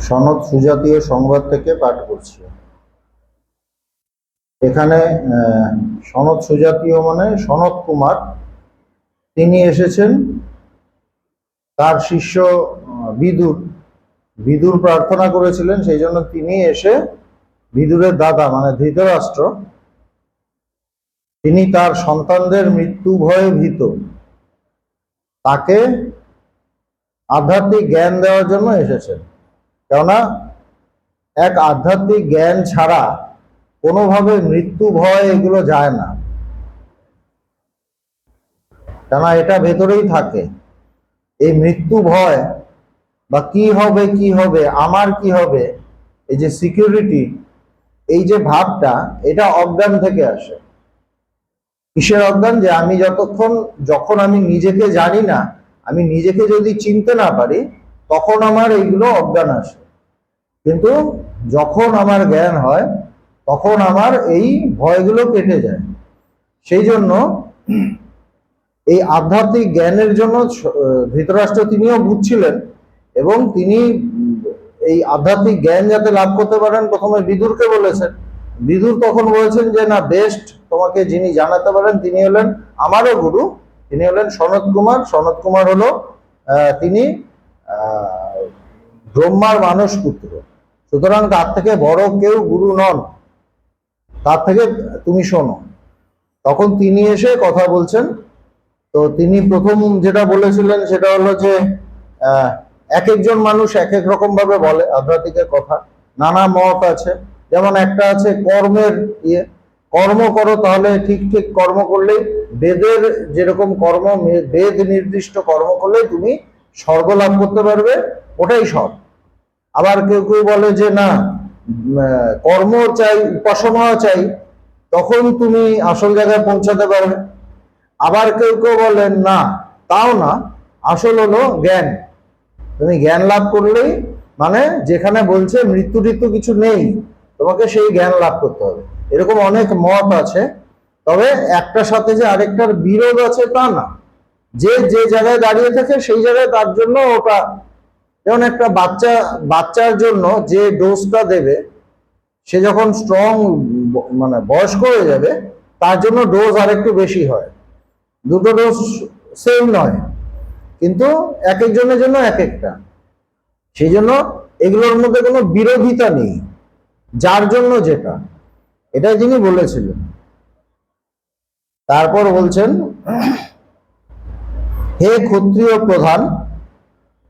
সনদ সুজাতীয় সংবাদ থেকে পাঠ করছি। এখানে সনদ সুজাতীয় মানে সনৎ কুমার, তিনি এসেছেন। তার শিষ্য বিদুর বিদুর প্রার্থনা করেছিলেন, সেই জন্য তিনি এসে বিদুরের দাদা মানে ধৃতরাষ্ট্র, তিনি তার সন্তানদের মৃত্যু ভয়ে ভীত, তাকে আধ্যাত্মিক জ্ঞান দেওয়ার জন্য এসেছেন। কেননা এক আধ্যাত্মিক জ্ঞান ছাড়া কোনোভাবে মৃত্যু ভয় এগুলো যায় না, কেননা এটা ভেতরেই থাকে। এই মৃত্যু ভয় বা কি হবে কি হবে, আমার কি হবে, এই যে সিকিউরিটি, এই যে ভাবটা, এটা অজ্ঞান থেকে আসে। কিসের অজ্ঞান? যে আমি যখন আমি নিজেকে জানি না, আমি নিজেকে যদি চিনতে না পারি, তখন আমার এইগুলো অজ্ঞান আসে। কিন্তু যখন আমার জ্ঞান হয়, তখন আমার এই ভয়গুলো কেটে যায়। সেই জন্য এই আধ্যাত্মিক জ্ঞানের জন্য ধৃতরাষ্ট্র তিনিও বুঝছিলেন, এবং তিনি এই আধ্যাত্মিক জ্ঞান যাতে লাভ করতে পারেন, প্রথমে বিদুরকে বলেছেন। বিদুর তখন বলেছেন যে না, বেস্ট তোমাকে যিনি জানাতে পারেন তিনি হলেন আমারও গুরু, তিনি হলেন সনৎ কুমার। সনৎ কুমার হলো তিনি ব্রহ্মার মানস পুত্র, সুতরাং তার থেকে বড় কেউ গুরু নন, তার থেকে তুমি শোনো। তখন তিনি এসে কথা বলছেন। তো তিনি প্রথম যেটা বলেছিলেন সেটা হলো যে এক একজন মানুষ এক এক রকম ভাবে বলে আধ্যাত্মিকের কথা, নানা মত আছে। যেমন একটা আছে কর্মের কর্ম করো, তাহলে ঠিক ঠিক কর্ম করলেই, বেদের যেরকম কর্ম, বেদ নির্দিষ্ট কর্ম করলেই তুমি স্বর্গ লাভ করতে পারবে, ওটাই সব। আবার কেউ কেউ বলে যে না, কর্ম চাই, উপাসনাও চাই, তখন তুমি আসল জায়গায় পৌঁছাতে পারবে। আবার কেউ কেউ বলেন না, তাও না, আসল হলো জ্ঞান। তুমি জ্ঞান লাভ করলেই, মানে যেখানে বলছে মৃত্যু টিত্যু কিছু নেই, তোমাকে সেই জ্ঞান লাভ করতে হবে। এরকম অনেক মত আছে। তবে একটার সাথে যে আরেকটার বিরোধ আছে তা না, যে যে জায়গায় দাঁড়িয়ে থাকে সেই জায়গায় তার জন্য ওটা। যেমন একটা বাচ্চার জন্য যে ডোজটা দেবে, সে যখন স্ট্রং মানে বয়স্ক হয়ে যাবে, তার জন্য ডোজ আরেকটু বেশি হয়। দুটো ডোজ সেম নয়, কিন্তু এক একজনের জন্য এক একটা। সেই জন্য এগুলোর মধ্যে কোনো বিরোধিতা নেই, যার জন্য যেটা, এটাই তিনি বলেছিলেন। তারপর বলছেন, হে ক্ষত্রিয় প্রধান,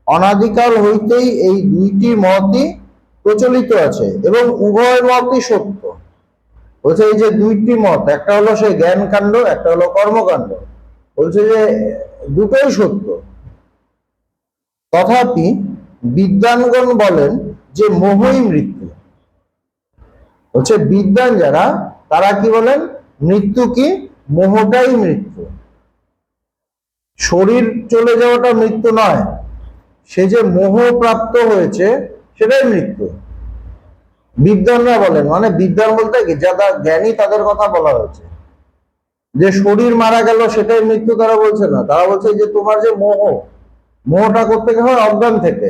অনাদিকাল হইতেই এই দুইটি মতই প্রচলিত আছে এবং উভয় মতই সত্য। বলছে এই যে দুইটি মত, একটা হলো সেই জ্ঞান কাণ্ড, একটা হলো কর্মকাণ্ড, বলছে যে দুটোই সত্য। তথাপি বিদ্বানগণ বলেন যে মোহই মৃত্যু। হচ্ছে বিদ্বান যারা, তারা কি বলেন? মৃত্যু কি? মোহটাই মৃত্যু। শরীর চলে যাওয়াটা মৃত্যু নয়, সে যে মোহ প্রাপ্ত হয়েছে সেটাই মৃত্যু। বিদ্বানরা বলেন, মানে বিদ্বান বলতে কি, যারা জ্ঞানী তাদের কথা বলা হয়েছে। যে শরীর মারা গেল সেটাই মৃত্যু তারা বলছে না, তারা বলছে যে তোমার যে মোহটা করতে হয় অজ্ঞান থেকে,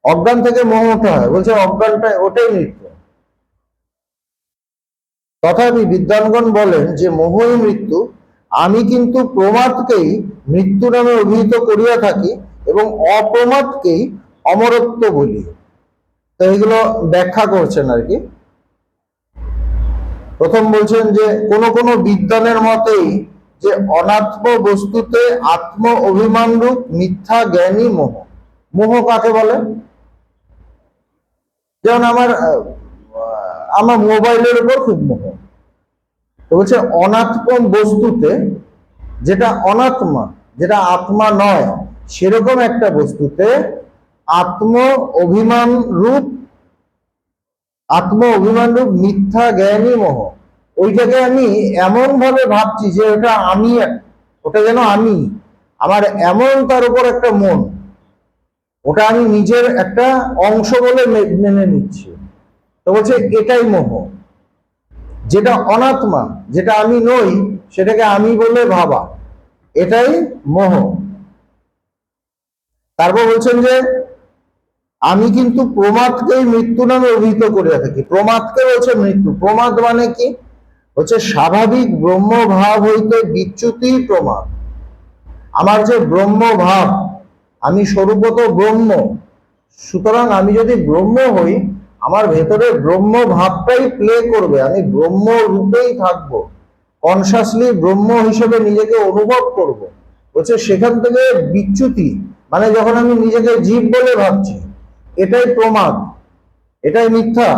অজ্ঞান থেকে মোহটা হয়, বলছে অজ্ঞানটা, ওটাই মৃত্যু। তথাপি বিদ্বানগণ বলেন যে মোহই মৃত্যু। আমি কিন্তু প্রমাদকেই মৃত্যু নামে অভিহিত করিয়া থাকি এবং অপ্রমাদকেই অমরত্ব বলি। তো এগুলো ব্যাখ্যা করছেন আর কি। প্রথম বলছেন যে কোন কোন বিদ্বানের মতেই যে অনাত্ম বস্তুতে আত্ম অভিমান রূপ মিথ্যা জ্ঞানী মোহ। মোহ কাকে বলে? যেমন আমার মোবাইলের উপর খুব মোহ। তো বলছে অনাত্ম বস্তুতে, যেটা অনাত্মা, যেটা আত্মা নয়, সেরকম একটা বস্তুতে আত্ম অভিমান রূপ মিথ্যা জ্ঞানী মোহ। ওইটাকে আমি এমন ভাবে ভাবছি যে ওটা আমি, ওটা যেন আমি, আমার এমন তার উপর একটা মন, ওটা আমি নিজের একটা অংশ বলে মেনে নিচ্ছি। তো বলছে এটাই মোহ। যেটা অনাত্মা, যেটা আমি নই, সেটাকে আমি বলে ভাবা, এটাই মোহ। তারপর বলছেন যে আমি কিন্তু প্রমাদকেই মৃত্যু নামে অভিহিত করে থাকি। প্রমাদকে বলছে মৃত্যু। প্রমাদ মানে কি? হচ্ছে স্বাভাবিক ব্রহ্ম ভাব হইতে বিচ্যুতি প্রমাদ। আমার যে ব্রহ্ম ভাব, আমি স্বরূপত ব্রহ্ম, সুতরাং আমি যদি ব্রহ্ম হই, আমার ভেতরে ব্রহ্ম ভাবটাই প্লে করবে, আমি ব্রহ্ম রূপেই থাকবো, কনসাসলি ব্রহ্ম হিসেবে নিজেকে অনুভব করব। বলছে সেখান থেকে বিচ্যুতি মানে যখন আমি নিজেকে জীব বলে ভাবছি, এটাই প্রমাদ, এটাই মিথ্যা।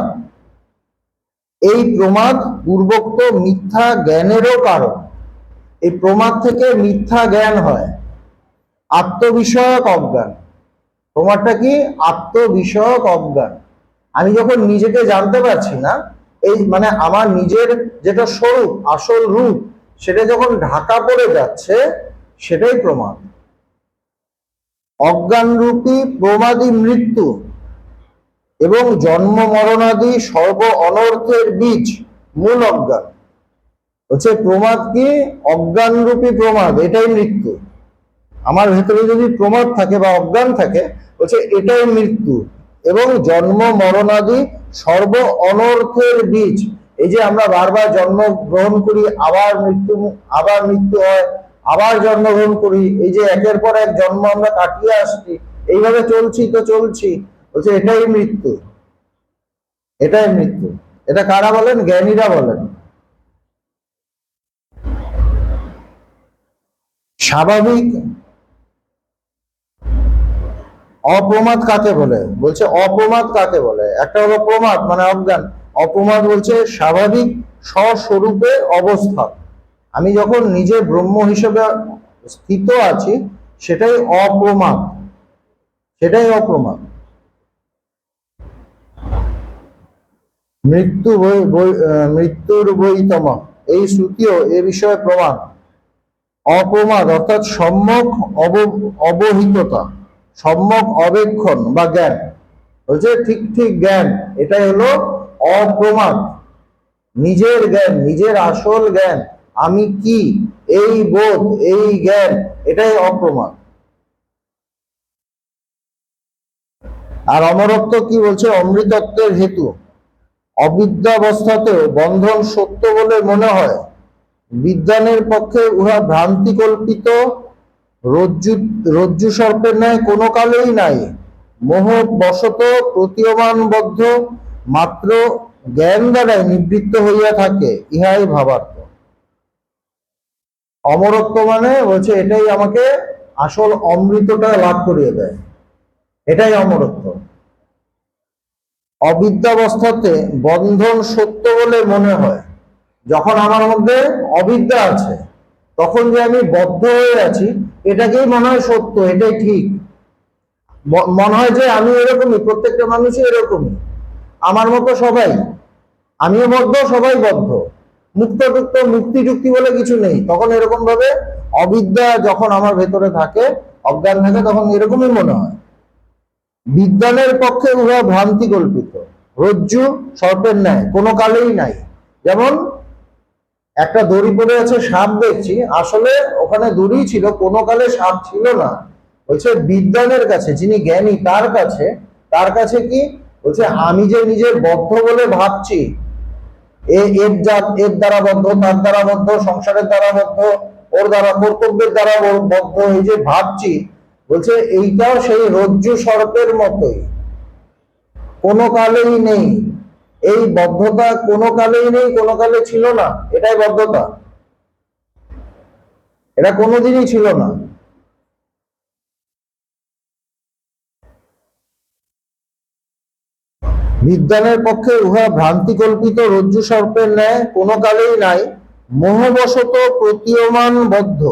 এই প্রমাদ পূর্বোক্ত মিথ্যা জ্ঞানেরও কারণ। এই প্রমাদ থেকে মিথ্যা জ্ঞান হয়, আত্মবিষয়ক অজ্ঞান। প্রমাদটা কি? আত্মবিষয়ক অজ্ঞান। আমি যখন নিজেকে জানতে পারছি না, এই মানে আমার নিজের যেটা স্বরূপ, আসল রূপ, সেটা যখন ঢাকা পড়ে যাচ্ছে, সেটাই প্রমাদ। অজ্ঞানরূপী প্রমাদী মৃত্যু এবং জন্ম মরণাদি সর্ব অনর্থের বীজ মূল অজ্ঞান। হচ্ছে প্রমাদ কি? অজ্ঞানরূপী প্রমাদ, এটাই মৃত্যু। আমার ভেতরে যদি প্রমাদ থাকে বা অজ্ঞান থাকে, বলছে এটাই মৃত্যু এবং জন্ম মরণাদি সর্ব অনর্থের বীজ। এই যে আমরা বারবার জন্ম গ্রহণ করি, আবার মৃত্যু হয়, আবার জন্মগ্রহণ করি, এই যে একের পর এক জন্ম আমরা কাটিয়ে আসছি, এইভাবে চলছি তো চলছি, বলছে এটাই মৃত্যু, এটাই মৃত্যু। এটা কারা বলেন? জ্ঞানীরা বলেন। স্বাভাবিক অপ্রমাদ কাকে বলে? বলছে অপ্রমাদ কাকে বলে? একটা হলো প্রমাদ মানে অজ্ঞান, অপ্রমাদ বলছে স্বাভাবিক স্বস্বরূপে অবস্থা। আমি যখন নিজে ব্রহ্ম হিসেবে স্থিত আছি, সেটাই অপ্রমাদ, সেটাই অপ্রমাদ। মৃত্যুর বৈতম, এই শ্রুতিও এ বিষয়ে প্রমাণ। অপ্রমাদ অর্থাৎ সম্যক অবহিততা, সম্যক অবেক্ষণ বা জ্ঞান, বলছে ঠিক ঠিক জ্ঞান, এটাই হলো অপ্রমাদ। নিজের জ্ঞান, নিজের আসল জ্ঞান, আমি কি, এই বোধ, এই জ্ঞান, এটাই অপ্রমাদ। আর অমরত্ব কি বলছে? অমৃতত্বের হেতু। অবিদ্যাবস্থাতেও বন্ধন সত্য বলে মনে হয়, বিজ্ঞানের পক্ষে উহা ভ্রান্তি কল্পিত রজ্জু রজ্জু সর্পের ন্যায় কোনো কালেই নাই, মোহ বশত প্রতীয়মানবদ্ধ মাত্র জ্ঞান দ্বারাই নিবৃত্ত হইয়া থাকে, ইহাই ভাবার্থ। অমরত্ব মানে বলছে এটাই আমাকে আসল অমৃতটা লাভ করিয়ে দেয়, এটাই অমরত্ব। অবিদ্যাবস্থাতে বন্ধন সত্য বলে মনে হয়, যখন আমার মধ্যে অবিদ্যা আছে, তখন যে আমি বদ্ধ হয়ে আছি, এটাকেই মনে হয় সত্য, এটাই ঠিক। মনে হয় যে আমি এরকমই, প্রত্যেকটা মানুষই এরকমই, আমার মতো সবাই, আমিও বদ্ধ, সবাই বদ্ধ, মুক্তি যুক্তি বলে কিছু নেই। তখন এরকম ভাবে অবিদ্যা যখন আমার ভেতরে থাকে, অজ্ঞান থাকে, তখন এরকমই মনে হয়। বিজ্ঞানের পক্ষে উহা ভ্রান্তি কল্পিত, রজ্জু সর্পের ন্যায় কোনো কালেই নাই। যেমন একটা দড়ি পড়ে আছে, সাপ দেখছি, আসলে ওখানে দড়ি ছিল, কোনো কালে সাপ ছিল না। বলছে বিজ্ঞানের কাছে, যিনি জ্ঞানী, তার কাছে কি বলছে? আমি যে নিজের বদ্ধ বলে ভাবছি, এর দ্বারা বদ্ধ, তার দ্বারা বদ্ধ, সংসারের দ্বারা বদ্ধ, ওর দ্বারা কর্তব্যের দ্বারা বদ্ধ, এই যে ভাবছি, বলছে এইটাও সেই রজ্জু সর্পের মতোই, কোনো কালেই নেই। এই বদ্ধতা কোনো কালেই নেই, কোনো কালে ছিল না, এটাই বদ্ধতা, এটা কোনোদিনই ছিল না। বিজ্ঞানের পক্ষে উহা ভ্রান্তি কল্পিত রজ্জু সর্পের ন্যায় কোনো কালেই নাই, মোহবশত প্রতীয়মান বদ্ধ।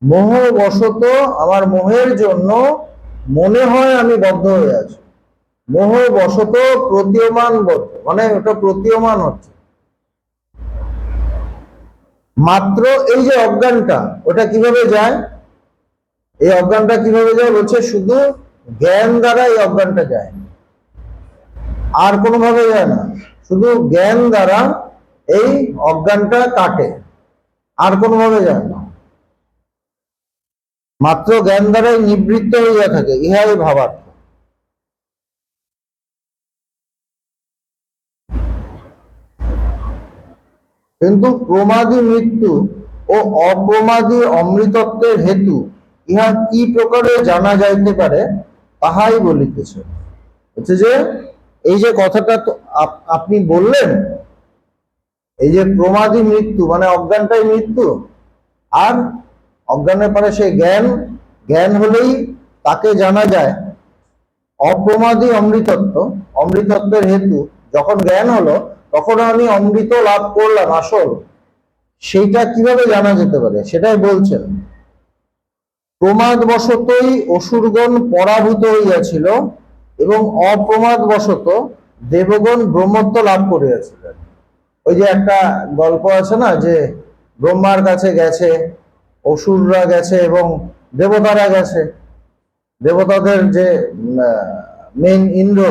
মোহবশত, আমার মোহের জন্য মনে হয় আমি বদ্ধ হয়ে আছি। মোহবশত প্রতীয়মান বদ্ধ মানে ওটা প্রতীয়মান হচ্ছে মাত্র। এই যে অজ্ঞানটা, ওটা কিভাবে যায়? এই অজ্ঞানটা কিভাবে যায়? বলছে শুধু জ্ঞান দ্বারা এই অজ্ঞানটা যায়, আর কোনোভাবে যায় না। শুধু জ্ঞান দ্বারা এই অজ্ঞানটা কাটে, আর কোনোভাবে যায় না। মাত্র জ্ঞান দ্বারাই নিবৃত্ত হইয়া থাকে, ইহাই ভাবার্থ। কিন্তু প্রমাদী মৃত্যু ও অপ্রমাদী অমৃতত্বের হেতু ইহা কি প্রকারে জানা যাইতে পারে তাহাই বলিতেছে। হচ্ছে যে এই যে কথাটা তো আপনি বললেন, এই যে প্রমাদী মৃত্যু মানে অজ্ঞানটাই মৃত্যু, আর অজ্ঞানের পরে সে জ্ঞান, জ্ঞান হলেই তাকে জানা যায়। অপ্রমাদী অমৃতত্ব, অমৃতত্বের হেতু যখন জ্ঞান হলো তখন আমি অমৃত লাভ করলাম আসল, সেইটা কিভাবে জানা যেতে পারে সেটাই বলছেন। প্রমাদ বশতই অসুরগণ পরাভূত হইয়াছিল এবং অপ্রমাদ বশত দেবগণ ব্রহ্মত্ব লাভ করিয়াছিলেন। ওই যে একটা গল্প আছে না, যে ব্রহ্মার কাছে গেছে, অসুররা গেছে এবং দেবতারা গেছে। দেবতাদের যে মেন ইন্দ্র,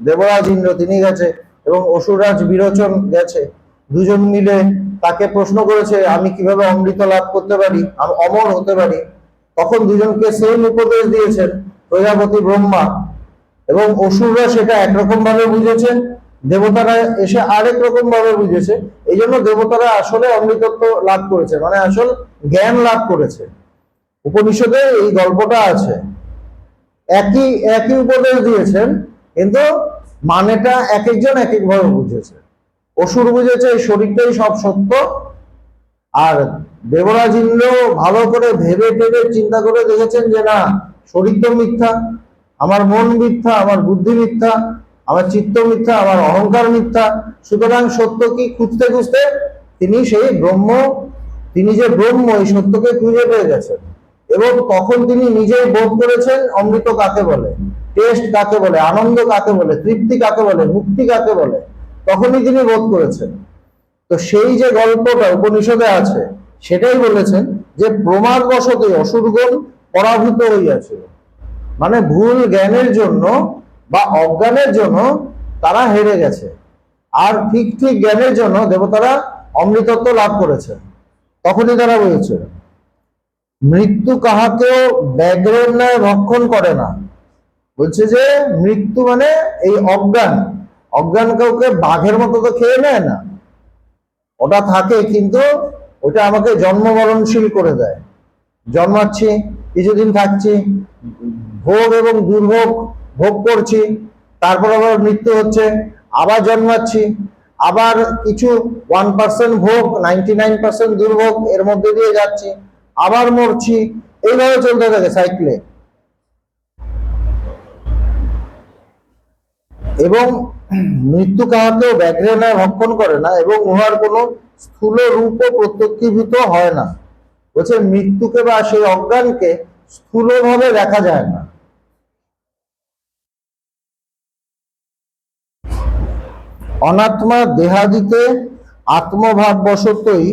দেবরাজ ইন্দ্র, তিনি গেছে এবং অসুররাজ বিরোচন গেছে। দুজন মিলে তাকে প্রশ্ন করেছে আমি কিভাবে অমৃত লাভ করতে পারি, আমি অমর হতে পারি। তখন দুজনকে সেম উপদেশ দিয়েছেন প্রজাপতি ব্রহ্মা, এবং অসুররা সেটা একরকম ভাবে বুঝেছে, দেবতারা এসে আরেক রকম ভাবে বুঝেছে। এই জন্য দেবতারা আসলে অমৃতত্ব লাভ করেছে, মানে আসল জ্ঞান লাভ করেছে। উপনিষদে এই গল্পটা আছে। একই একই উপদেশ দিয়েছেন, কিন্তু মানেটা এক একজন এক একভাবে বুঝেছে। অসুর বুঝেছে এই শরীরটাই সব সত্য, আর দেবরাজ ইন্দ্র ভালো করে ভেবে টেবে চিন্তা করে দেখেছেন যে না, শরীর তো মিথ্যা, আমার মন মিথ্যা, আমার বুদ্ধি মিথ্যা, আমার চিত্ত মিথ্যা, আমার অহংকার মিথ্যা। সুতরাং সত্য কি খুঁজতে খুঁজতে তিনি সেই ব্রহ্ম, তিনি যে ব্রহ্ম এই সত্যকে খুঁজে পেয়ে গেছেন। এবং তখন তিনি নিজেই বোধ করেছেন অমৃত কাকে বলে, টেস্ট কাকে বলে, আনন্দ কাকে বলে, তৃপ্তি কাকে বলে, মুক্তি কাকে বলে, তখনই তিনি বোধ করেছেন। তো সেই যে গল্পটা উপনিষদে আছে সেটাই বলেছেন যে প্রমাদ বশতই অসুরগণ পরাভূত হইয়াছিল, মানে ভুল জ্ঞানের জন্য বা অজ্ঞানের জন্য তারা হেরে গেছে, আর ঠিক ঠিক জ্ঞানের জন্য দেবতারা অমৃতত্ব লাভ করেছে। তখনই তারা বলেছে মৃত্যু কাহাকেও ব্যাঘ্রের ন্যায় ভক্ষণ করে না। বলছে যে মৃত্যু মানে এই অজ্ঞান, অজ্ঞান কাউকে বাঘের মতো তো খেয়ে নেয় না, ওটা থাকে কিন্তু ওটা আমাকে জন্মমরণশীল করে দেয়। জন্মাচ্ছি, কিছুদিন থাকছি, ভোগ এবং দুর্ভোগ ভোগ করছি, তারপর আবার মৃত্যু হচ্ছে, আবার জন্মাচ্ছি, আবার কিছু 1% ভোগ, 99% দুর্ভোগ, এর মধ্যে দিয়ে যাচ্ছি, আবার মরছি, এইভাবে চলতে থাকে সাইকেলে। এবং মৃত্যু কাহাকেও ব্যাঘ্রে ন্যায় ভক্ষণ করে না এবং উহার কোনো স্থূল রূপও প্রত্যক্ষীভূত হয় না। বলছে মৃত্যুকে বা সেই অজ্ঞানকে স্থূলভাবে দেখা যায় না। অনাত্মা দেহাদিতে আত্মভাব বশতই,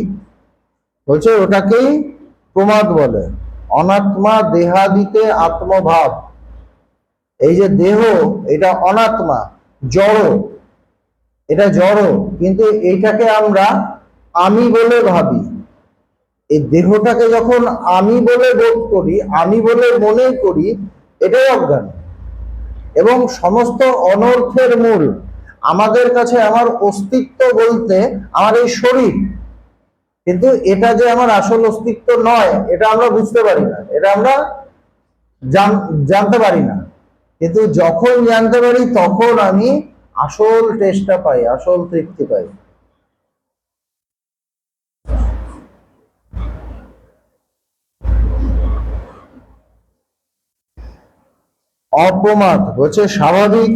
বলছে ওটাকেই প্রমাদ বলে। অনাত্মা দেহাদিতে আত্মভাব, এই যে দেহ এটা অনাত্মা, জড়, এটা জড়, কিন্তু এইটাকে আমরা আমি বলে ভাবি। এই দেহটাকে যখন আমি বলে বোধ করি, আমি বলে মনে করি, এটাই অজ্ঞান। এবং সমস্ত অনর্থের মূল আমাদের কাছে আমার অস্তিত্ব বলতে আমার এই শরীর, কিন্তু এটা যে আমার আসল অস্তিত্ব নয় এটা আমরা বুঝতে পারি না, এটা আমরা জানতে পারি না। কিন্তু যখন জানতে পারি তখন আমি আসল টেস্টটা পাই, আসল তৃপ্তি পাই। অপ্রমাদ হচ্ছে স্বাভাবিক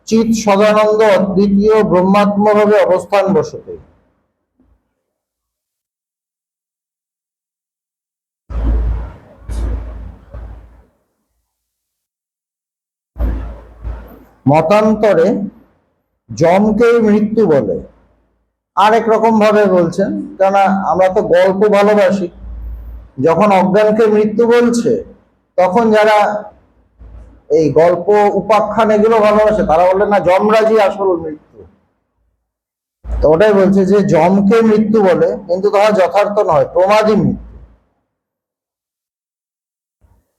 চিৎ সদানন্দ অদ্বিতীয় ব্রহ্মাত্ম ভাবে অবস্থান বসতে। মতান্তরে জমকেই মৃত্যু বলে, আরেক রকম ভাবে বলছেন, কেন আমরা তো গল্প ভালোবাসি। যখন অজ্ঞানকে মৃত্যু বলছে তখন যারা এই গল্প উপাখ্যান এগুলো ভালোবাসে তারা বললেন না যমরাজই আসল মৃত্যু। তো ওটাই বলছে যে যমকে মৃত্যু বলে, কিন্তু তাহা যথার্থ নয়, প্রমাদী মৃত্যু।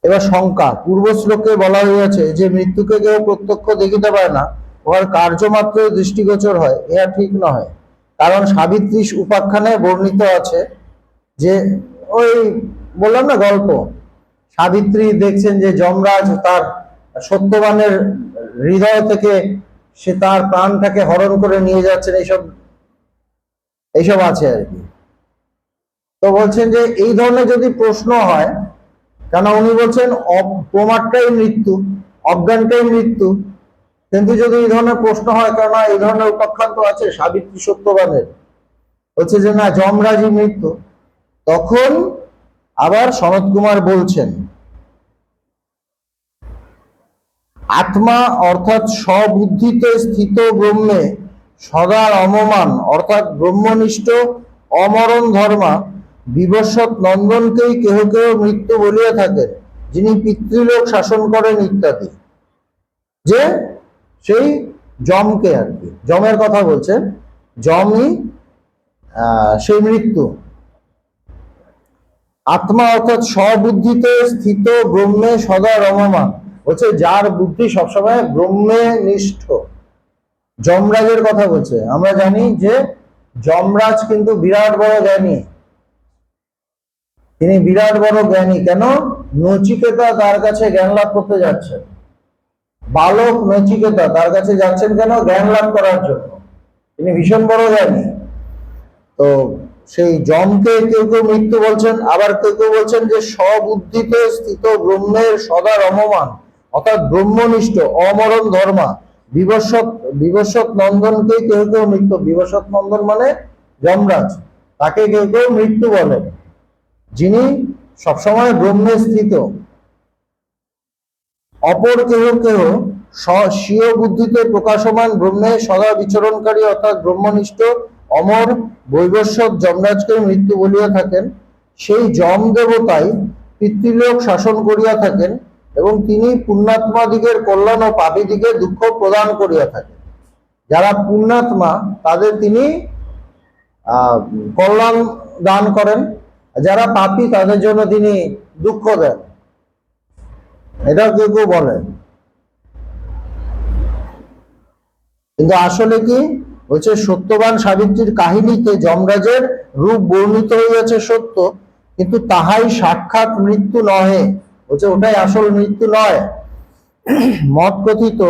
এবার শঙ্কা, পূর্ব শ্লোকে বলা হইয়াছে যে মৃত্যুকে কেউ প্রত্যক্ষ দেখিতে পায় না, উহার কার্য মাত্র দৃষ্টিগোচর হয়, ইহা ঠিক নয়। কারণ সাবিত্রী উপাখ্যানে বর্ণিত আছে যে ওই বললাম না গল্প, সাবিত্রী দেখছেন যে যমরাজ তার সত্যবানের হৃদয় থেকে সে তার প্রাণটাকে হরণ করে নিয়ে যাচ্ছেন, এইসব এইসব আছে আর কি। তো বলছেন যে এই ধরনের যদি প্রশ্ন হয়, কেন উনি বলছেন প্রমাদটাই মৃত্যু, অজ্ঞানটাই মৃত্যু, কিন্তু যদি এই ধরনের প্রশ্ন হয়, কেননা এই ধরনের উপাখ্যান তো আছে সাবিত্রী সত্যবানের, হচ্ছে যে না যমরাজই মৃত্যু, তখন আবার সনত কুমার বলছেন আত্মা অর্থাৎ স্ববুদ্ধিতে স্থিত ব্রহ্মে সদা রমমান অর্থাৎ ব্রহ্মনিষ্ঠ অমরণ ধর্মা বিবস্বত নন্দনকেই কেহ কেহ মৃত্যু বলিয়া থাকেন, যিনি পিতৃলোক শাসন করেন ইত্যাদি। যে সেই যমকে আর কি, যমের কথা বলছেন, যমই সেই মৃত্যু। আত্মা অর্থাৎ স্ববুদ্ধিতে স্থিত ব্রহ্মে সদা রমমান, বলছে যার বুদ্ধি সবসময় ব্রহ্মে নিষ্ঠ। যমরাজের কথা বলছে, আমরা জানি যে যমরাজ কিন্তু বিরাট বড় জ্ঞানী, তিনি বিরাট বড় জ্ঞানী। কেন? নচিকেতা তার কাছে জ্ঞান লাভ করতে যাচ্ছেন, বালক নচিকেতা তার কাছে যাচ্ছেন কেন? জ্ঞান লাভ করার জন্য, তিনি ভীষণ বড় জ্ঞানী। তো সেই যমকে কেউ কেউ মৃত্যু বলছেন, আবার কেউ কেউ বলছেন যে স্ববুদ্ধিতে স্থিত ব্রহ্মের সদা রমমান অর্থাৎ ব্রহ্মনিষ্ঠ অমরণ ধর্মা বিবস্বত নন্দনকে কেউ কেউ মৃত্যু, বিবস্বত নন্দন মানে যমরাজ, তাকে কেউ কেউ মৃত্যু বলেন, যিনি সবসময় ব্রহ্মে স্থিত। অপর কেহ কেহ স্বীয় বুদ্ধিতে প্রকাশমান ব্রহ্মে সদা বিচরণকারী অর্থাৎ ব্রহ্মনিষ্ঠ অমর বৈবস্বত যমরাজকে মৃত্যু বলিয়া থাকেন। সেই যম দেবতাই পিতৃলোক শাসন করিয়া থাকেন এবং তিনি পুণ্যাত্মাদিগের কল্যাণ ও পাপীদিগের দুঃখ প্রদান করিয়া থাকেন। যারা পুণ্যাত্মা তাদের তিনি কল্যাণ দান করেন, যারা পাপী তাদের জন্য তিনি দুঃখ দেন, এটাও কেউ কেউ বলেন। কিন্তু আসলে কি বলছে, সত্যবান সাবিত্রীর কাহিনীতে যমরাজের রূপ বর্ণিত হইয়াছে সত্য, কিন্তু তাহাই সাক্ষাৎ মৃত্যু নহে, বলছে ওটাই আসল মৃত্যু নয়। মত কথিত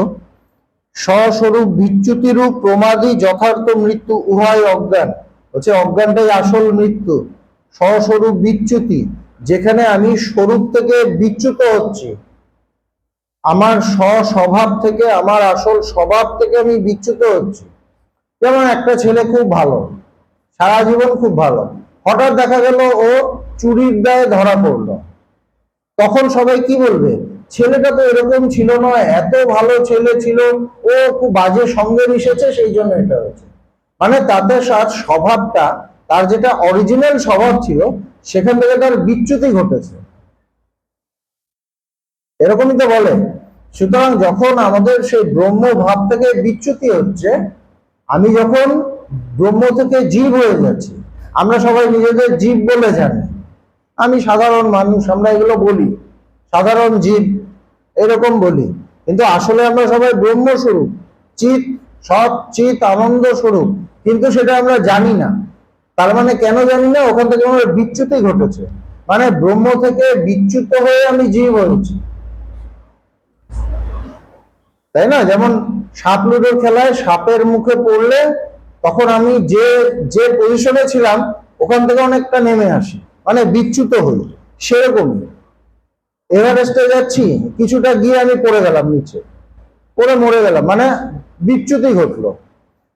স্বস্বরূপ বিচ্যুতি রূপ প্রমাদী যথার্থ মৃত্যু উভয় অজ্ঞান, বলছে অজ্ঞানটাই আসল মৃত্যু। স্বস্বরূপ বিচ্যুতি, যেখানে আমি স্বরূপ থেকে বিচ্যুত হচ্ছি, আমার স্বস্বভাব থেকে, আমার আসল স্বভাব থেকে আমি বিচ্যুত হচ্ছি। যেমন একটা ছেলে খুব ভালো, সারা জীবন খুব ভালো, হঠাৎ দেখা গেল ও চুরির দায়ে ধরা পড়লো, তখন সবাই কি বলবে? ছেলেটা তো এরকম ছিল না, এত ভালো ছেলে ছিল, ও খুব বাজে সঙ্গে মিশেছে সেই জন্য এটা হয়েছে। মানে তাদের সাথে স্বভাবটা, তার যেটা অরিজিনাল স্বভাব ছিল সেখান থেকে তার বিচ্যুতি ঘটেছে, এরকমই তো বলে। সুতরাং যখন আমাদের সেই ব্রহ্ম ভাব থেকে বিচ্যুতি হচ্ছে, আমি যখন ব্রহ্ম থেকে জীব হয়ে যাচ্ছি, আমরা সবাই নিজেদের জীব বলে জানি, আমি সাধারণ মানুষ, আমরা এগুলো বলি সাধারণ জীব এরকম বলি, কিন্তু আসলে আমরা সবাই ব্রহ্মস্বরূপ, চিৎ সৎ চিৎ আনন্দ স্বরূপ, কিন্তু সেটা আমরা জানি না। তার মানে কেন জানি না? ওখান থেকে আমার বিচ্যুতি ঘটেছে, মানে ব্রহ্ম থেকে বিচ্যুত হয়ে আমি জীব হয়েছি, তাই না? যেমন সাপ লুডোর খেলায় সাপের মুখে পড়লে তখন আমি যে যে পজিশনে ছিলাম ওখান থেকে অনেকটা নেমে আসি, মানে বিচ্যুত হই। সেরকমই এভারেস্টে যাচ্ছি, কিছুটা গিয়ে আমি পড়ে গেলাম নিচে, পড়ে মরে গেলাম, মানে বিচ্যুতি ঘটলো।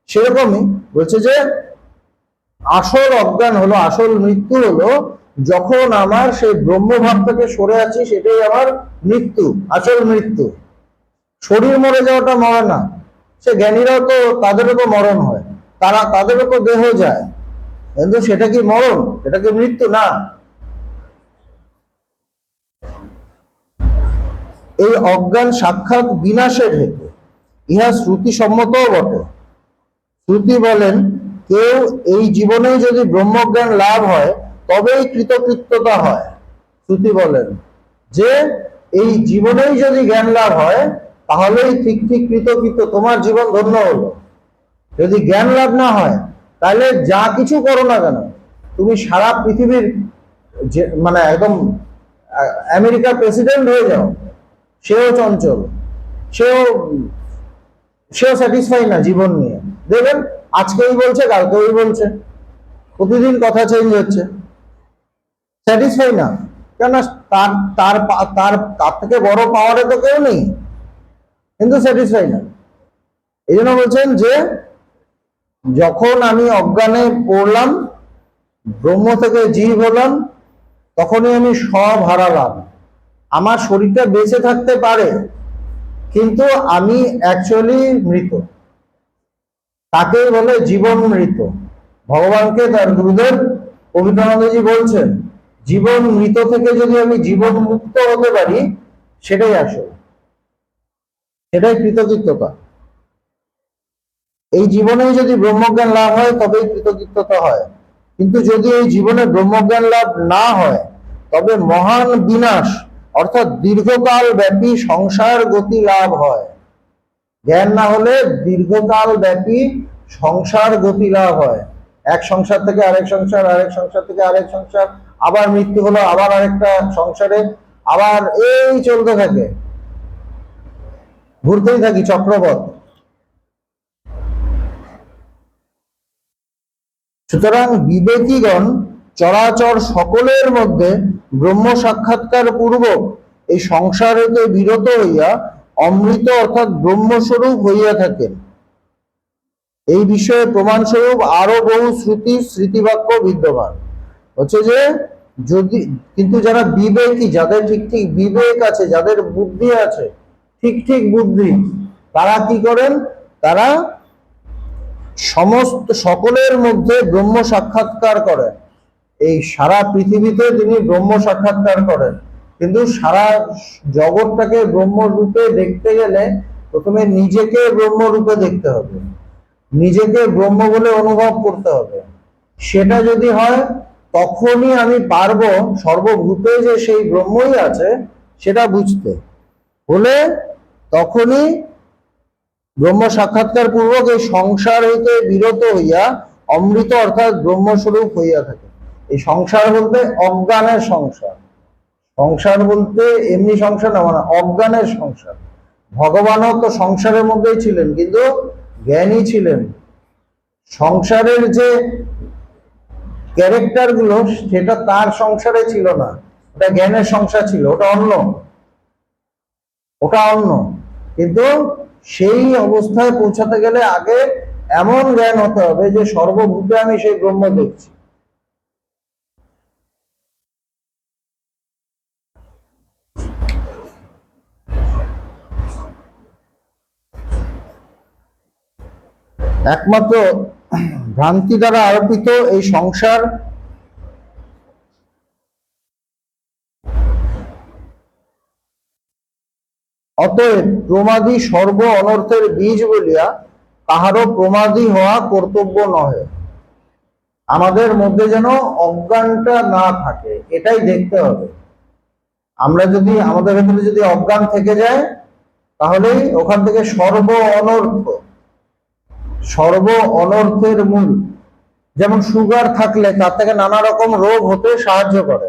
সেরকমই বলছে যে আসল অজ্ঞান হলো, আসল মৃত্যু হলো যখন আমার সেই ব্রহ্মভাব থেকে সরে আছি, সেটাই আমার মৃত্যু, আসল মৃত্যু। শরীর মরে যাওয়াটা মরে না, সে জ্ঞানীরাও তো তাদেরও তো মরণ হয়, তাদেরও তো দেহ যায়, কিন্তু সেটা কি মরণ? এটা কি মৃত্যু? না। এই অজ্ঞান সাক্ষাৎ বিনাশের হেতু, ইহা শ্রুতি সম্মতও বটে। শ্রুতি বলেন কেউ এই জীবনেই যদি ব্রহ্মজ্ঞান লাভ হয় তবেই কৃতকৃত্যতা হয়। শ্রুতি বলেন যে এই জীবনেই যদি জ্ঞান লাভ হয় তাহলেই ঠিক ঠিক কৃতকৃত্য, তোমার জীবন ধন্য হলো। যদি জ্ঞান লাভ না হয় তাহলে যা কিছু করো না কেন, তুমি সারা পৃথিবীর মানে একদম আমেরিকার প্রেসিডেন্ট হয়ে যাও, সেও চঞ্চল, সেও সেও স্যাটিসফাই না জীবন নিয়ে। দেখবেন আজকে এই বলছে, কালকে ওই বলছে, প্রতিদিন কথা চেঞ্জ হচ্ছে, স্যাটিসফাই না। কেন? তার তার তার তার থেকে বড় পাওয়ারে তো কেউ নেই, কিন্তু স্যাটিসফাই না। এই জন্য বলছেন যে যখন আমি অজ্ঞানে পড়লাম, ব্রহ্ম থেকে জীব হলাম, তখনই আমি সব হারালাম। আমার শরীরটা বেঁচে থাকতে পারে, কিন্তু আমি অ্যাকচুয়ালি মৃত। তাকেই বলে জীবন মৃত। ভগবানকে তার গুরুদেব পবিত্রানন্দজি বলছেন, জীবন মৃত থেকে যদি আমি জীবন মুক্ত হতে পারি, সেটাই আসল, সেটাই কৃতকৃত্যতা। এই জীবনে যদি ব্রহ্মজ্ঞান লাভ হয় তবেই কৃতকৃত্যতা হয়। কিন্তু যদি এই জীবনে ব্রহ্মজ্ঞান লাভ না হয়, তবে মহান বিনাশ অর্থাৎ দীর্ঘকাল ব্যাপী সংসার গতি লাভ হয়। জ্ঞান না হলে দীর্ঘকাল ব্যাপী সংসার গতি লাভ হয়। এক সংসার থেকে আরেক সংসার, আরেক সংসার থেকে আরেক সংসার, আবার মৃত্যু হলো, আবার আরেকটা সংসারে, আবার এই চলতে থাকে, ঘুরতেই থাকি চক্রপথ। সুতরাং বিবেকীগণ চরাচর সকলের মধ্যে ব্রহ্ম সাক্ষাৎকার পূর্বক এই সংসার হইতে বিরত হইয়া অমৃত অর্থাৎ ব্রহ্মস্বরূপ হইয়া থাকেন। এই বিষয়ে প্রমাণস্বরূপ আরো বহু স্মৃতিবাক্য বিদ্যমান। হচ্ছে যে যদি, কিন্তু যারা বিবেকী, যাদের ঠিক ঠিক বিবেক আছে, যাদের বুদ্ধি আছে, ঠিক ঠিক বুদ্ধি, তারা কি করেন? তারা সমস্ত সকলের মধ্যে ব্রহ্ম সাক্ষাৎকার করেন। এই সারা পৃথিবীতে তিনি ব্রহ্ম সাক্ষাৎকার করেন, কিন্তু সারা জগৎটাকে ব্রহ্মরূপে দেখতে গেলে প্রথমে নিজেকে ব্রহ্মরূপে দেখতে হবে, নিজেকে ব্রহ্ম বলে অনুভব করতে হবে। সেটা যদি হয়, তখনই আমি পারবো সর্বভূতে যে সেই ব্রহ্মই আছে সেটা বুঝতে। হলে তখনই ব্রহ্ম সাক্ষাৎকার পূর্বক এই সংসার হইতে বিরত হইয়া অমৃত অর্থাৎ ব্রহ্মস্বরূপ হইয়া থাকে। এই সংসার বলতে অজ্ঞানের সংসার, সংসার বলতে এমনি সংসার না, মানে অজ্ঞানের সংসার। ভগবানও তো সংসারের মধ্যেই ছিলেন, কিন্তু জ্ঞানী ছিলেন। সংসারের যে ক্যারেক্টার গুলো, সেটা তার সংসারে ছিল না, ওটা জ্ঞানের সংসার ছিল, ওটা অন্য, ওটা অন্য। কিন্তু সেই অবস্থায় পৌঁছাতে গেলে আগে এমন জ্ঞান হতে হবে যে সর্বভূতে আমি সেই ব্রহ্ম দেখছি। একমাত্র ভ্রান্তি দ্বারা আরোপিত এই সংসার অতএব প্রমাদী সর্ব অনর্থের বীজ বলিয়া কাহারও প্রমাদী হওয়া কর্তব্য নহে। আমাদের মধ্যে যেন অজ্ঞানটা না থাকে, এটাই দেখতে হবে। আমরা যদি আমাদের ভেতরে যদি অজ্ঞান থেকে যায়, তাহলেই ওখান থেকে সর্ব অনর্থের মূল। যেমন সুগার থাকলে তার থেকে নানা রকম রোগ হতে সাহায্য করে,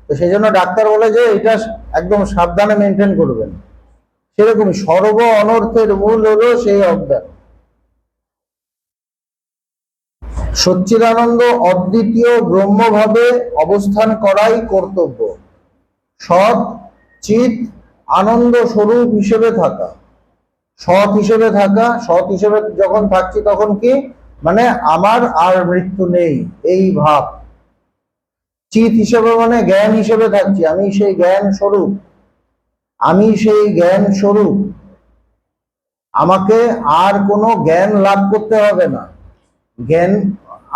তো সেই জন্য ডাক্তার বলে যে এটা একদম সাবধানে মেনটেন করবেন। সেরকমই সর্ব অনর্থের মূল হলো সেই অজ্ঞান। সচ্চিদানন্দ অদ্বিতীয় ব্রহ্মভাবে অবস্থান করাই কর্তব্য। সৎ চিত আনন্দ স্বরূপ হিসেবে থাকা, সৎ হিসেবে থাকা। সৎ হিসেবে যখন থাকছি তখন কি, মানে আমার আর মৃত্যু নেই এই ভাব। চিত হিসেবে মানে জ্ঞান হিসেবে থাকছি, আমি সেই জ্ঞান স্বরূপ, আমি সেই জ্ঞান স্বরূপ। আমাকে আর কোনো জ্ঞান লাভ করতে হবে না। জ্ঞান,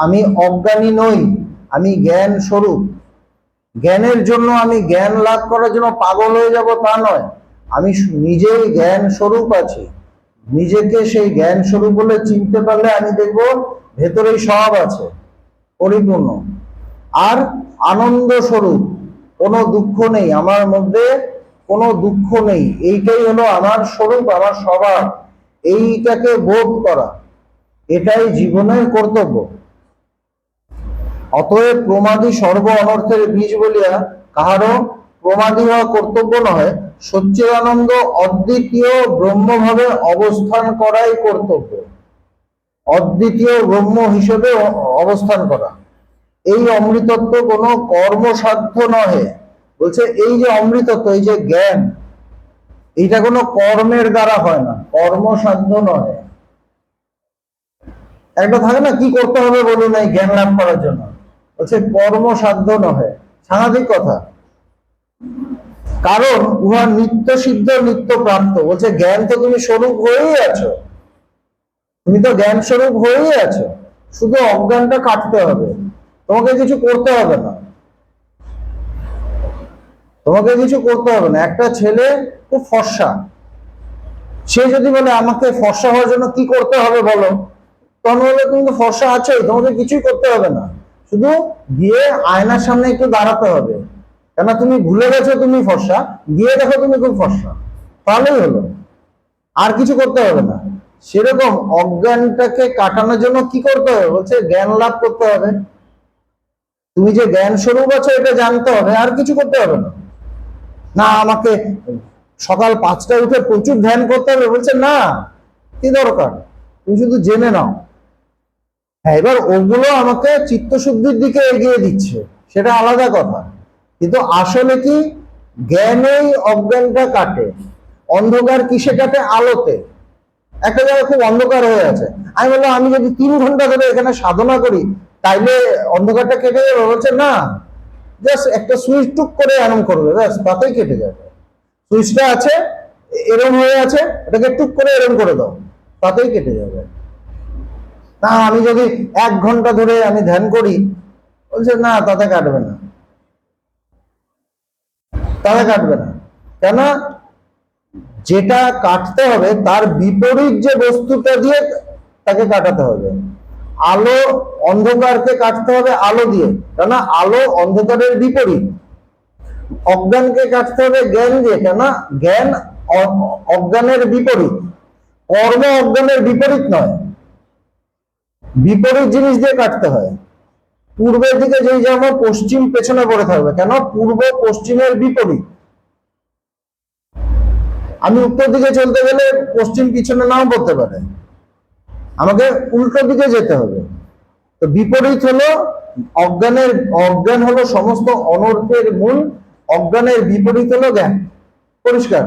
আমি অজ্ঞানী নই, আমি জ্ঞান স্বরূপ। জ্ঞানের জন্য আমি জ্ঞান লাভ করার জন্য পাগল হয়ে যাব তা নয়, আমি নিজেই জ্ঞান স্বরূপ আছি। নিজেকে সেই জ্ঞান স্বরূপ বলে চিনতে পারলে আমি দেখব ভেতরেই সব আছে, পরিপূর্ণ। আর আনন্দ স্বরূপ, কোনো দুঃখ নেই আমার মধ্যে, কোনো দুঃখ নেই, এইটাই হলো আমার স্বরূপ, আমার স্বভাব। এইটাকে বোধ করা, এটাই জীবনের কর্তব্য। অতএব প্রমাদী সর্ব অনর্থের বীজ বলিয়া কাহারও প্রমাদী হওয়া কর্তব্য নহে, সচ্চিদানন্দ অদ্বিতীয় ব্রহ্মভাবে অবস্থান করাই কর্তব্য। অদ্বিতীয় ব্রহ্ম হিসেবে অবস্থান করা। এই অমৃতত্ব কোনো কর্মসাধ্য নহে। বলছে এই যে অমৃতত্ব, এই যে জ্ঞান, এইটা কোনো কর্মের দ্বারা হয় না, কর্মসাধ্য নহে। একটা থাকে না, কি করতে হবে বলুন এই জ্ঞান লাভ করার জন্য, বলছে কর্মসাধ্য নহে। সাংঘাতিক কথা। কারণ উহা নিত্য সিদ্ধ নিত্য প্রাপ্ত। বলছে জ্ঞান তো তুমি স্বরূপ হয়েই আছো, তুমি তো জ্ঞান স্বরূপ হয়েই আছো, শুধু অজ্ঞানটা কাটতে হবে, তোমাকে কিছু করতে হবে না, তোমাকে কিছু করতে হবে না। একটা ছেলে খুব ফর্সা, সে যদি বলে আমাকে ফর্সা হওয়ার জন্য কি করতে হবে বলো, তখন বলে তুমি তো ফর্সা আছোই, তোমাকে কিছুই করতে হবে না, শুধু গিয়ে আয়নার সামনে একটু দাঁড়াতে হবে, কেন তুমি ভুলে গেছো তুমি ফর্সা, গিয়ে দেখো তুমি খুব ফর্সা, তাহলেই হলো, আর কিছু করতে হবে না। সেরকম অজ্ঞানটাকে কাটানোর জন্য কি করতে হবে, বলছে জ্ঞান লাভ করতে হবে। তুমি যে জ্ঞান স্বরূপ আছো এটা জানতে হবে, আর কিছু করতে হবে না। না আমাকে সকাল 5টায় উঠে প্রচুর ধ্যান করতে হবে, বলছে না, কি দরকার, তুমি শুধু জেনে নাও। হ্যাঁ, এবার ওগুলো আমাকে চিত্তশুদ্ধির দিকে এগিয়ে দিচ্ছে, সেটা আলাদা কথা, কিন্তু আসলে কি জ্ঞানেই অজ্ঞানটা কাটে। অন্ধকার কিসে কাটে? আলোতে। একটা জায়গায় খুব অন্ধকার হয়ে আছে, আমি বললাম আমি যদি 3 ঘন্টা ধরে এখানে সাধনা করি তাইলে অন্ধকারটা কেটে যাবে, বলছে না, জাস্ট একটা সুইচ টুক করে এরম করবে, ব্যাস তাতেই কেটে যাবে। সুইচটা আছে এরম হয়ে আছে, এটাকে টুক করে এরম করে দাও, তাতেই কেটে যাবে। না আমি যদি 1 ঘন্টা ধরে আমি ধ্যান করি, বলছে না, তাতে কাটবে না, তাতে কাটবে না। কেন? যেটা কাটতে হবে তার বিপরীত যে বস্তুটা দিয়ে তাকে কাটাতে হবে। আলো অন্ধকারকে কাটতে হবে আলো দিয়ে, কেন আলো অন্ধকারের বিপরীত। অজ্ঞানকে কাটতে হবে জ্ঞান দিয়ে, কেন জ্ঞান অজ্ঞানের বিপরীত। কর্ম অজ্ঞানের বিপরীত নয়, বিপরীত জিনিস দিয়ে কাটতে হয়। পূর্বের দিকে যেই যাবো পশ্চিম পেছনে পড়ে থাকবে, কেন পূর্ব পশ্চিমের বিপরীত। আমি উত্তর দিকে চলতে গেলে পশ্চিম পিছনে নাও পড়তে পারে, আমাকে উল্টো দিকে যেতে হবে। তো বিপরীত হলো অজ্ঞানের, অজ্ঞান হলো সমস্ত অনর্থের মূল, অজ্ঞানের বিপরীত হলো জ্ঞান। পরিষ্কার?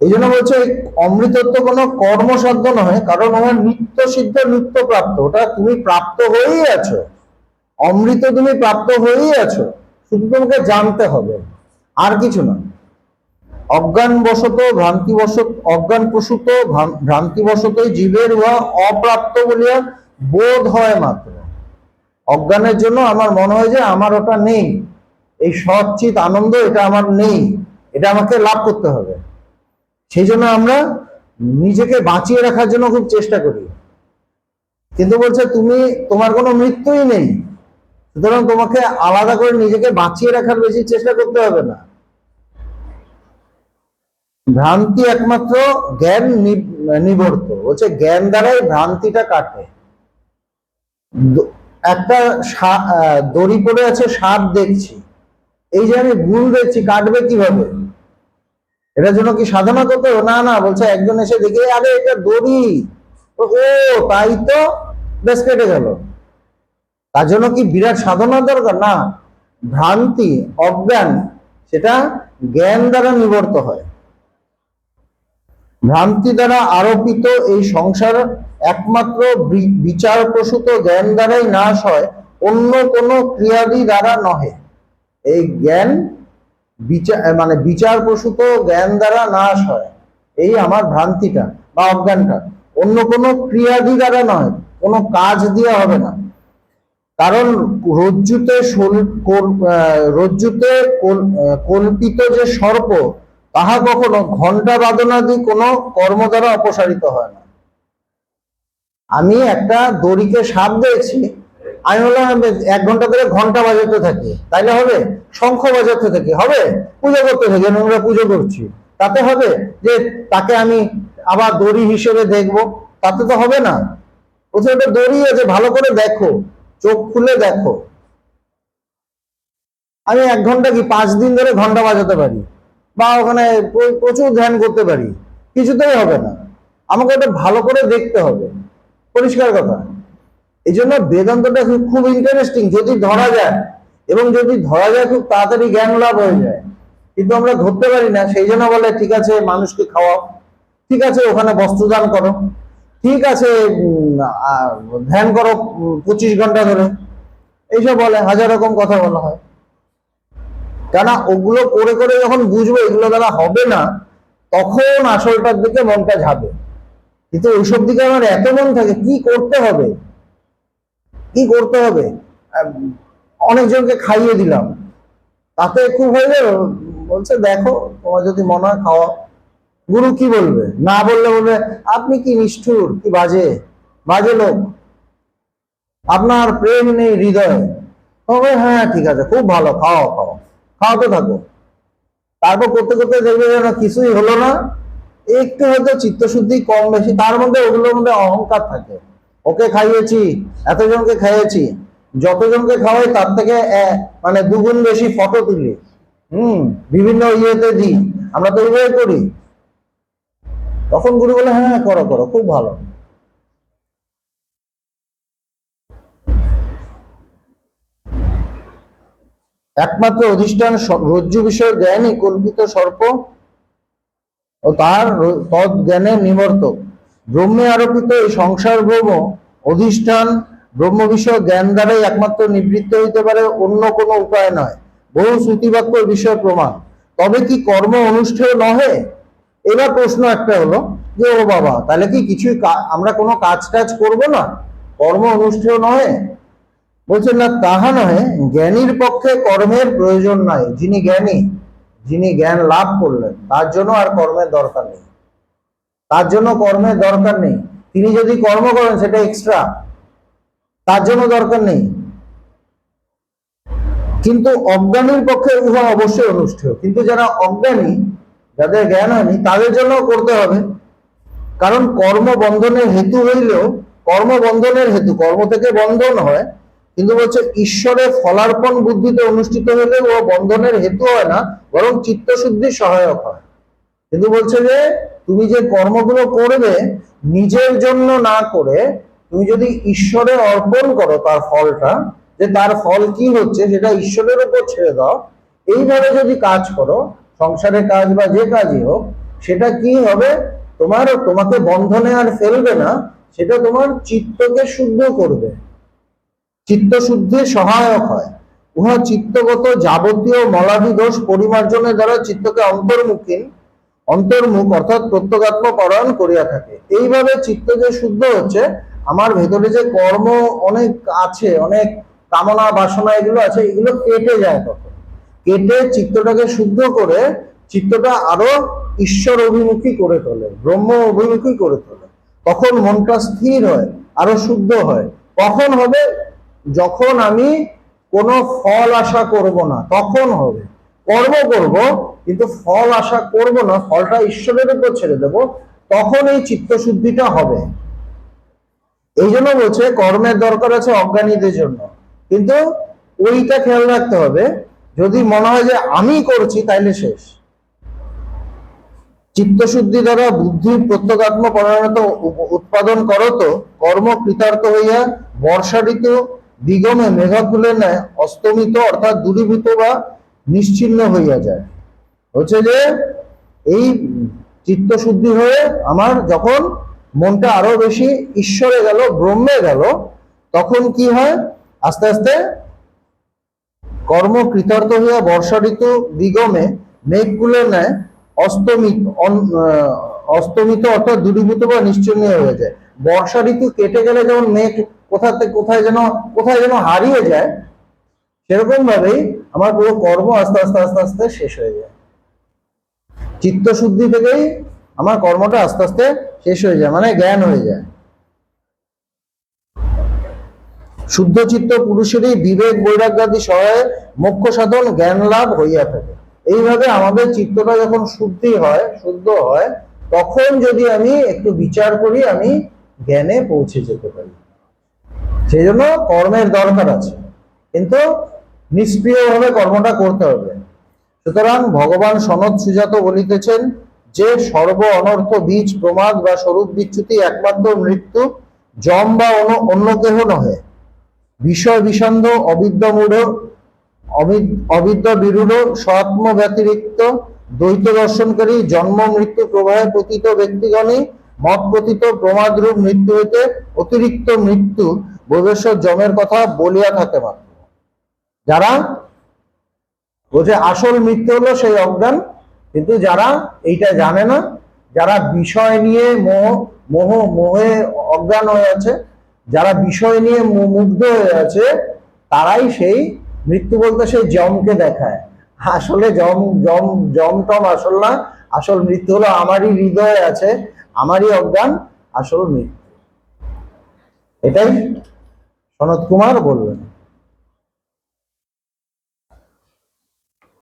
এই জন্য বলছে অমৃতত্ব কোনো কর্মসাধ্য নয়, কারণ আমার নিত্য সিদ্ধ নিত্য প্রাপ্ত, ওটা তুমি প্রাপ্ত হয়েই আছো, অমৃত তুমি প্রাপ্ত হয়েই আছো, শুধু তোমাকে জানতে হবে, আর কিছু না। অজ্ঞানবশত ভ্রান্তিবশত, অজ্ঞান প্রসূত ভ্রান্তিবশতই জীবের উহা অপ্রাপ্ত বলিয়া বোধ হয় মাত্র। অজ্ঞানের জন্য আমার মনে হয় যে আমার ওটা নেই, এই সচ্চিত আনন্দ এটা আমার নেই, এটা আমাকে লাভ করতে হবে। সেই জন্য আমরা নিজেকে বাঁচিয়ে রাখার জন্য খুব চেষ্টা করি, কিন্তু বলছে তুমি, তোমার কোনো মৃত্যুই নেই, সুতরাং তোমাকে আলাদা করে নিজেকে বাঁচিয়ে রাখার বেশি চেষ্টা করতে হবে না। ভ্রান্তি একমাত্র জ্ঞান নিবর্ত, বলছে জ্ঞান দ্বারাই ভ্রান্তিটা কাটে। একটা দড়ি পড়ে আছে, সাপ দেখছি, এই যে আমি ভুল দেখছি, কাটবে কিভাবে? এটার জন্য কি সাধনা করতে হবে? না না, বলছে একজন এসে দেখে আরে এটা দড়ি, ও তাই তো, বেশ কেটে গেল। তার জন্য কি বিরাট সাধনা দরকার? না, ভ্রান্তি অজ্ঞান সেটা জ্ঞান দ্বারা নিবর্ত হয়। ভ্রান্তি দ্বারা আরোপিত এই সংসার একমাত্র বিচার প্রসূত জ্ঞান দ্বারাই নাশ হয়, অন্য কোনো ক্রিয়াদি দ্বারা নহে। এই জ্ঞান বিচার মানে বিচার প্রসূত জ্ঞান দ্বারা নাশ হয়, এই আমার ভ্রান্তিটা বা অজ্ঞানটা, অন্য কোনো ক্রিয়াদি দ্বারা নয়, কোনো কাজ দিয়ে হবে না। কারণ রজ্জুতে কল্পিত যে সর্প, তাহা কখনো ঘণ্টা বাদনাদি কোনো কর্ম দ্বারা অপসারিত হয় না। আমি একটা দড়িকে সাপ দিয়েছি, আমি বললাম 1 ঘন্টা ধরে ঘন্টা বাজাতে থাকি, তাইলে হবে? শঙ্খ বাজাতে থাকি, হবে? পুজো করতে থাকি, আমরা পুজো করছি, তাতে হবে যে তাকে আমি আবার দড়ি হিসেবে দেখবো? তাতে তো হবে না। বলছে ওটা দড়ি আছে, ভালো করে দেখো, চোখ খুলে দেখো। আমি 1 ঘন্টা কি 5 দিন ধরে ঘন্টা বাজাতে পারি, বা ওখানে প্রচুর ধ্যান করতে পারি, কিছুতেই হবে না। আমাকে ওটা ভালো করে দেখতে হবে, পরিষ্কার কথা। এই জন্য বেদান্তটা খুব ইন্টারেস্টিং যদি ধরা যায়, এবং যদি ধরা যায় খুব তাড়াতাড়ি জ্ঞান লাভ হয়ে যায়। কিন্তু আমরা ধরতে পারি না, সেই জন্য বলে ঠিক আছে মানুষকে খাওয়াও, ঠিক আছে ওখানে বস্ত্রদান করো, ঠিক আছে ধ্যান করো 25 ঘন্টা ধরে, এইসব বলে, হাজার রকম কথা বলা হয়। কেন ওগুলো করে করে যখন বুঝবো এগুলো দ্বারা হবে না, তখন আসলটার দিকে মনটা যাবে। কিন্তু ওইসব দিকে আমার এত মন থাকে, কি করতে হবে, কি করতে হবে। অনেকজনকে খাইয়ে দিলাম, তাতে খুব হয়ে গেল, বলছে দেখো তোমার যদি মনে হয় খাওয়া। গুরু কি বলবে, না বললে বলবে আপনি কি নিষ্ঠুর, কি বাজে বাজে লোক, আপনার প্রেম নেই হৃদয়ে। তবে হ্যাঁ ঠিক আছে, খুব ভালো, খাও খাও, খাওয়াতে থাকো। তারপর করতে করতে দেখবে যেন কিছুই হলো না, একটু হয়তো চিত্তশুদ্ধি কম বেশি, তার মধ্যে ওগুলোর মধ্যে অহংকার থাকে। ওকে খাইয়েছি, এতজনকে খাইয়েছি, যতজনকে খাওয়াই তার থেকে মানে 2 গুণ বেশি ফটো তুলি, বিভিন্ন ইয়েতে দিই, আমরা তো ওইভাবে করি। তখন গুরু বলে হ্যাঁ করো করো, খুব ভালো। একমাত্র অধিষ্ঠান রজ্জু বিষয় জ্ঞানই কল্পিত সর্প ও তার তৎ জ্ঞানের নিবর্তক। ব্রহ্মে আরোপিত এই সংসার ভ্রম অধিষ্ঠান ব্রহ্ম বিষয় জ্ঞান দ্বারাই একমাত্র নিবৃত্ত হইতে পারে, অন্য কোনো উপায় নয়। বহু শ্রুতিবাক্য বিষয় প্রমাণ। তবে কি কর্ম অনুষ্ঠেয় নহে? এবার প্রশ্ন একটা হলো যে ও বাবা, তাহলে কি কিছুই আমরা কোনো কাজ টাজ করবো না, কর্ম অনুষ্ঠেয় নহে? বলছেন না, তাহা নহে, জ্ঞানীর পক্ষে কর্মের প্রয়োজন নাই। যিনি জ্ঞানী, যিনি জ্ঞান লাভ করলেন, তার জন্য আর কর্মের দরকার নেই, তার জন্য কর্মের দরকার নেই। তিনি যদি কর্ম করেন সেটা এক্সট্রা, তার জন্য দরকার নেই। কিন্তু অজ্ঞানীর পক্ষে উহা অবশ্যই অনুষ্ঠেয়। কিন্তু যারা অজ্ঞানী, যাদের জ্ঞান হয়নি, তাদের জন্য করতে হবে। কারণ কর্ম বন্ধনের হেতু হইলেও, কর্মবন্ধনের হেতু, কর্ম থেকে বন্ধন হয়, কিন্তু বলছে ঈশ্বরের ফলার্পণ বুদ্ধিতে অনুষ্ঠিত হলে ও বন্ধনের হেতু হয় না, বরং চিত্তশুদ্ধি সহায়ক হয়। কিন্তু বলছে যে তুমি যে কর্মগুলো করবে নিজের জন্য না করে, তুমি যদি ঈশ্বরে অর্পণ করো তার ফলটা, যে তার ফল কি হচ্ছে সেটা ঈশ্বরের উপর ছেড়ে দাও, এইভাবে যদি কাজ করো, সংসারের কাজ বা যে কাজই হোক, সেটা কি হবে, তোমাকে বন্ধনে আর ফেলবে না, সেটা তোমার চিত্তকে শুদ্ধ করবে, চিত্ত শুদ্ধির সহায়ক হয়। উহা চিত্তগত যাবতীয় মলাদি দোষ পরিমার্জনের দ্বারা চিত্তকে অন্তর্মুখ অর্থাৎ প্রত্যগাত্ম পরায়ণ করিয়া থাকে। এইভাবে চিত্ত যে শুদ্ধ হচ্ছে, আমার ভেতরে যে কর্ম অনেক আছে, অনেক কামনা বাসনা এগুলো আছে, এগুলো কেটে যায়। তখন কেটে চিত্তটাকে শুদ্ধ করে চিত্তটা আরো ঈশ্বর অভিমুখী করে তোলে, ব্রহ্ম অভিমুখী করে তোলে। তখন মনটা স্থির হয়, আরো শুদ্ধ হয়। কখন হবে? যখন আমি কোনো ফল আশা করব না, তখন হবে। কর্ম করব কিন্তু ফল আশা করব না, ফলটা ঈশ্বরের উপর ছেড়ে দেব, তখন এই চিত্তশুদ্ধিটা হবে। এই জন্য বলছে কর্মের দরকার আছে অজ্ঞানীদের জন্য, কিন্তু ওইটা খেয়াল রাখতে হবে, যদি মনে হয় যে আমি করছি তাইলে শেষ। চিত্তশুদ্ধি দ্বারা বুদ্ধির প্রত্যগাত্ম পরায়ণতা উৎপাদন করত কর্ম কৃতার্থ হইয়া বর্ষা ঋতু দিগমে মেঘাকুলের ন্যায় অস্তমিত অর্থাৎ দূরীভূত বা নিশ্চিহ্ন হইয়া যায়। হচ্ছে যে এই চিত্তশুদ্ধি হয়ে আমার যখন মনটা আরো বেশি ঈশ্বরে গেল, ব্রহ্মে গেল, তখন কি হয়, আস্তে আস্তে কর্ম কৃতার্থ হইয়া বর্ষা ঋতু দিগমে মেঘগুলোর ন্যায় অস্তমিত অর্থাৎ দূরীভূত বা নিশ্চিহ্ন হয়ে যায়। বর্ষা ঋতু কেটে গেলে যেমন মেঘ কোথায় যেন হারিয়ে যায়, সেরকম ভাবেই আমার পুরো কর্ম আস্তে আস্তে আস্তে আস্তে শেষ হয়ে যায়। চিত্তশুদ্ধি থেকেই আমার কর্মটা আস্তে আস্তে শেষ হয়ে যায়, মানে জ্ঞান হয়ে যায়। শুদ্ধ চিত্ত পুরুষেরই বিবেক বৈরাগ্যাদি সহায়ে মোক্ষ সাধন জ্ঞান লাভ হইয়া থাকে। এইভাবে আমাদের চিত্তটা যখন শুদ্ধ হয়, তখন যদি আমি একটু বিচার করি, আমি জ্ঞানে পৌঁছে যেতে পারি। সেই জন্য কর্মের দরকার আছে, কিন্তু নিষ্ক্রিয়ভাবে কর্মটা করতে হবে। সুতরাং ভগবান সনৎ সুজাত বলিতেছেন যে সর্ব অনর্থ বীজ প্রমাদ বা স্বরূপ বিচ্যুতি একমাত্র মৃত্যু, যম বা অন্য কেহ নহে। বিষয় বিষান্দ অবিদ্যা মূঢ় অবিদ্যা বিরূঢ় স্বাত্ম ব্যতিরিক্ত দ্বৈত দর্শনকারী জন্ম মৃত্যু প্রবাহে পতিত ব্যক্তিগণই মত পতিত প্রমাদরূপ মৃত্যু হইতে অতিরিক্ত মৃত্যু বৈবেশ্বর যমের কথা বলিয়া থাকে মাত্র। যারা বলছে আসল মৃত্যু হলো সেই অজ্ঞান, কিন্তু যারা এইটা জানে না, যারা বিষয় নিয়ে মোহে অজ্ঞান হয়ে আছে, যারা বিষয় নিয়ে মুগ্ধ হয়ে আছে, তারাই সেই মৃত্যু বলতে সেই যমকে দেখায়। আসলে যম টম আসল না, আসল মৃত্যু হলো আমারই হৃদয়ে আছে, আমারই অজ্ঞান আসল মৃত্যু। এটাই সনত কুমার বললেন।